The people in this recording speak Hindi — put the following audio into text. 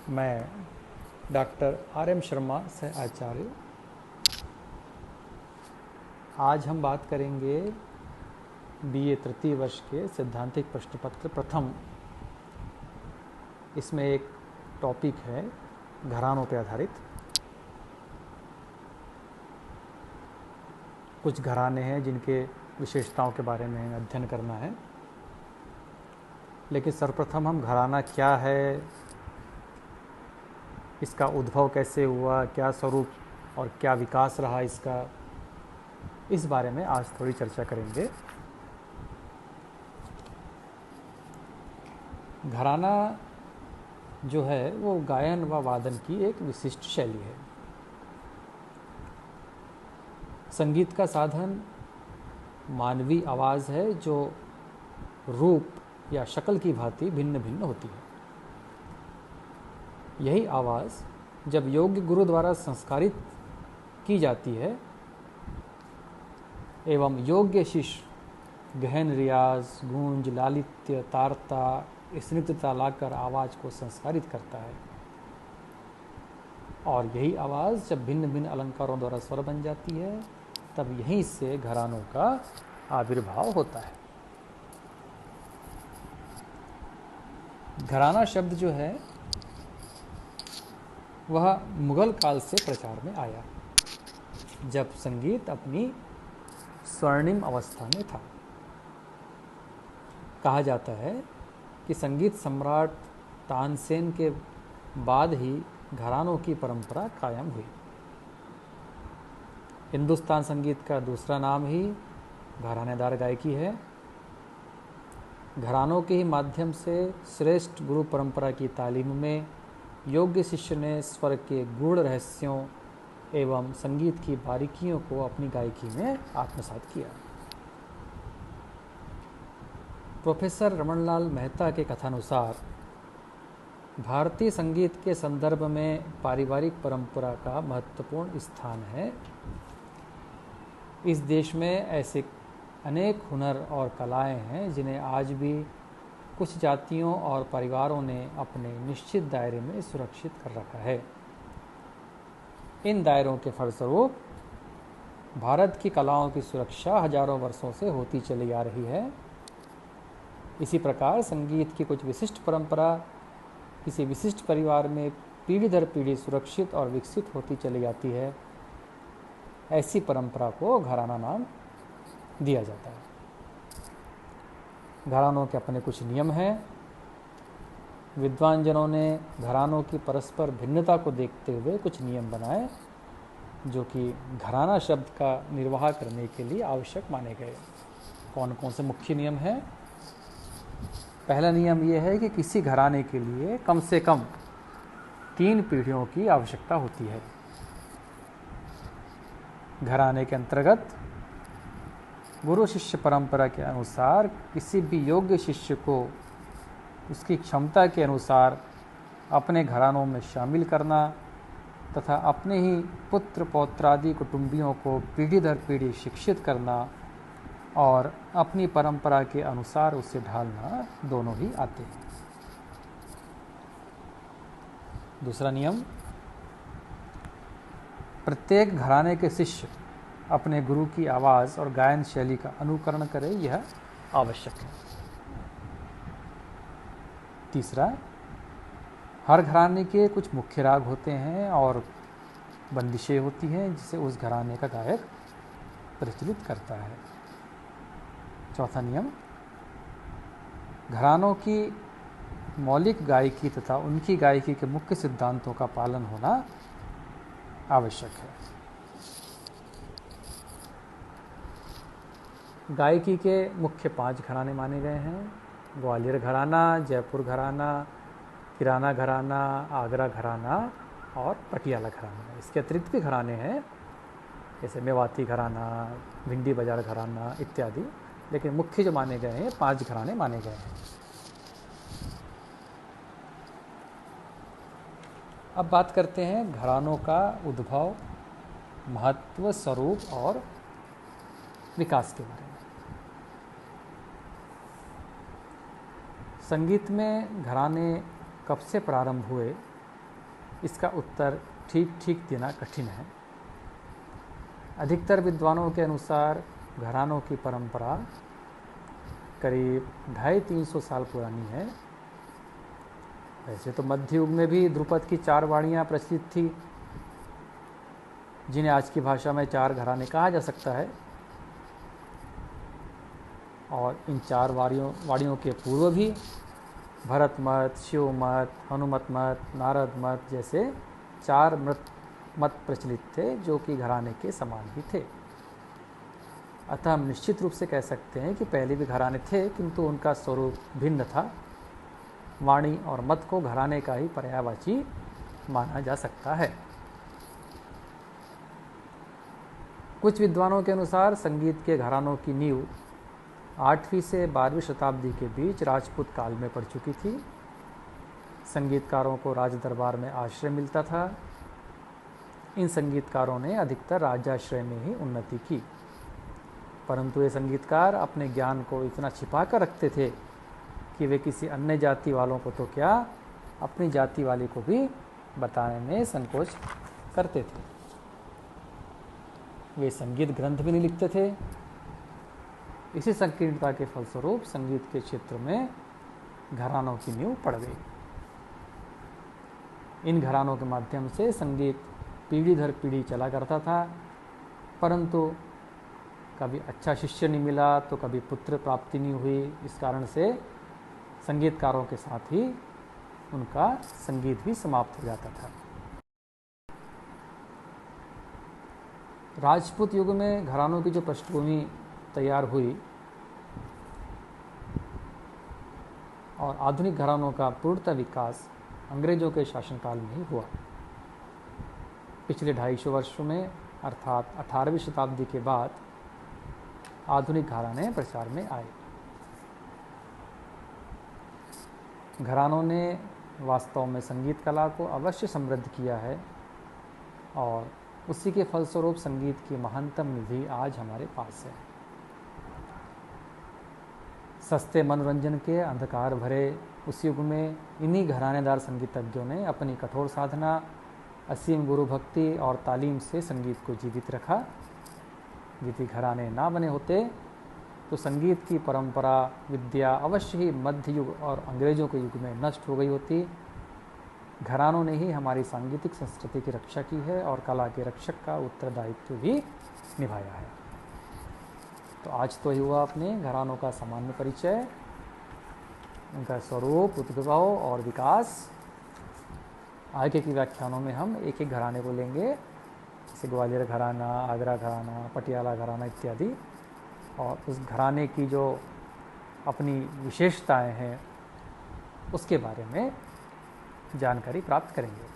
मैं डॉक्टर आर.एम. शर्मा सह आचार्य। आज हम बात करेंगे बीए तृतीय वर्ष के सैद्धांतिक प्रश्न पत्र प्रथम। इसमें एक टॉपिक है घरानों पर आधारित। कुछ घराने हैं जिनके विशेषताओं के बारे में अध्ययन करना है, लेकिन सर्वप्रथम हम घराना क्या है, इसका उद्भव कैसे हुआ, क्या स्वरूप और क्या विकास रहा इसका, इस बारे में आज थोड़ी चर्चा करेंगे। घराना जो है वो गायन व वादन की एक विशिष्ट शैली है। संगीत का साधन मानवीय आवाज़ है जो रूप या शक्ल की भांति भिन्न भिन्न होती है। यही आवाज़ जब योग्य गुरु द्वारा संस्कारित की जाती है एवं योग्य शिष्य गहन रियाज, गूंज, लालित्य, तारता, स्निग्धता लाकर आवाज़ को संस्कारित करता है, और यही आवाज़ जब भिन्न भिन्न अलंकारों द्वारा स्वर बन जाती है तब यहीं से घरानों का आविर्भाव होता है। घराना शब्द जो है वह मुगल काल से प्रचार में आया, जब संगीत अपनी स्वर्णिम अवस्था में था। कहा जाता है कि संगीत सम्राट तानसेन के बाद ही घरानों की परंपरा कायम हुई। हिंदुस्तान संगीत का दूसरा नाम ही घरानेदार गायकी है। घरानों के ही माध्यम से श्रेष्ठ गुरु परंपरा की तालीम में योग्य शिष्य ने स्वर के गूढ़ रहस्यों एवं संगीत की बारीकियों को अपनी गायकी में आत्मसात किया। प्रोफेसर रमनलाल मेहता के कथानुसार भारतीय संगीत के संदर्भ में पारिवारिक परंपरा का महत्वपूर्ण स्थान है। इस देश में ऐसे अनेक हुनर और कलाएं हैं जिन्हें आज भी कुछ जातियों और परिवारों ने अपने निश्चित दायरे में सुरक्षित कर रखा है। इन दायरों के फलस्वरूप भारत की कलाओं की सुरक्षा हजारों वर्षों से होती चली आ रही है। इसी प्रकार संगीत की कुछ विशिष्ट परंपरा किसी विशिष्ट परिवार में पीढ़ी दर पीढ़ी सुरक्षित और विकसित होती चली जाती है। ऐसी परंपरा को घराना नाम दिया जाता है। घरानों के अपने कुछ नियम हैं। विद्वान जनों ने घरानों की परस्पर भिन्नता को देखते हुए कुछ नियम बनाए जो कि घराना शब्द का निर्वाह करने के लिए आवश्यक माने गए। कौन कौन से मुख्य नियम हैं? पहला नियम यह है कि किसी घराने के लिए कम से कम 3 पीढ़ियों की आवश्यकता होती है। घराने के अंतर्गत गुरु शिष्य परंपरा के अनुसार किसी भी योग्य शिष्य को उसकी क्षमता के अनुसार अपने घरानों में शामिल करना तथा अपने ही पुत्र पौत्रादि कुटुंबियों को पीढ़ी दर पीढ़ी शिक्षित करना और अपनी परंपरा के अनुसार उसे ढालना दोनों ही आते हैं। दूसरा नियम, प्रत्येक घराने के शिष्य अपने गुरु की आवाज़ और गायन शैली का अनुकरण करे, यह आवश्यक है। तीसरा, हर घराने के कुछ मुख्य राग होते हैं और बंदिशें होती हैं जिसे उस घराने का गायक प्रचलित करता है। चौथा नियम, घरानों की मौलिक गायकी तथा उनकी गायकी के मुख्य सिद्धांतों का पालन होना आवश्यक है। गायकी के मुख्य 5 घराने माने गए हैं: ग्वालियर घराना, जयपुर घराना, किराना घराना, आगरा घराना और पटियाला घराना। इसके अतिरिक्त भी घराने हैं जैसे मेवाती घराना, भिंडी बाजार घराना इत्यादि, लेकिन मुख्य जो माने गए हैं 5 घराने माने गए हैं। अब बात करते हैं घरानों का उद्भव, महत्व, स्वरूप और विकास के बारे में। संगीत में घराने कब से प्रारंभ हुए इसका उत्तर ठीक ठीक देना कठिन है। अधिकतर विद्वानों के अनुसार घरानों की परंपरा करीब 250-300 साल पुरानी है। वैसे तो मध्य युग में भी ध्रुपद की 4 वाणियाँ प्रचलित थी, जिन्हें आज की भाषा में 4 घराने कहा जा सकता है। और इन 4 वाणियों के पूर्व भी भरत मत, शिव मत, हनुमत मत, नारद मत जैसे 4 मत प्रचलित थे, जो कि घराने के समान ही थे। अतः हम निश्चित रूप से कह सकते हैं कि पहले भी घराने थे, किंतु उनका स्वरूप भिन्न था। वाणी और मत को घराने का ही पर्यायवाची माना जा सकता है। कुछ विद्वानों के अनुसार संगीत के घरानों की नींव 8वीं से 12वीं शताब्दी के बीच राजपूत काल में पड़ चुकी थी। संगीतकारों को राज दरबार में आश्रय मिलता था। इन संगीतकारों ने अधिकतर राजाश्रय में ही उन्नति की, परंतु ये संगीतकार अपने ज्ञान को इतना छिपा कर रखते थे कि वे किसी अन्य जाति वालों को तो क्या, अपनी जाति वाले को भी बताने में संकोच करते थे। वे संगीत ग्रंथ भी नहीं लिखते थे। इसी संकीर्णता के फलस्वरूप संगीत के क्षेत्र में घरानों की नींव पड़ गई। इन घरानों के माध्यम से संगीत पीढ़ी दर पीढ़ी चला करता था, परंतु कभी अच्छा शिष्य नहीं मिला तो कभी पुत्र प्राप्ति नहीं हुई। इस कारण से संगीतकारों के साथ ही उनका संगीत भी समाप्त हो जाता था। राजपूत युग में घरानों की जो पृष्ठभूमि तैयार हुई और आधुनिक घरानों का पूर्णतः विकास अंग्रेजों के शासनकाल में ही हुआ। पिछले 250 वर्षों में अर्थात 18वीं शताब्दी के बाद आधुनिक घराने प्रचार में आए। घरानों ने वास्तव में संगीत कला को अवश्य समृद्ध किया है और उसी के फलस्वरूप संगीत की महानतम निधि आज हमारे पास है। सस्ते मनोरंजन के अंधकार भरे उस युग में इन्हीं घरानेदार संगीतज्ञों ने अपनी कठोर साधना, असीम गुरु भक्ति और तालीम से संगीत को जीवित रखा। यदि घराने ना बने होते तो संगीत की परंपरा विद्या अवश्य ही मध्य युग और अंग्रेजों के युग में नष्ट हो गई होती। घरानों ने ही हमारी सांगीतिक संस्कृति की रक्षा की है और कला के रक्षक का उत्तरदायित्व भी निभाया है। तो आज तो ही हुआ अपने घरानों का सामान्य परिचय, उनका स्वरूप, उद्भव और विकास। आगे के व्याख्यानों में हम एक एक घराने को लेंगे, जैसे ग्वालियर घराना, आगरा घराना, पटियाला घराना इत्यादि, और उस घराने की जो अपनी विशेषताएं हैं उसके बारे में जानकारी प्राप्त करेंगे।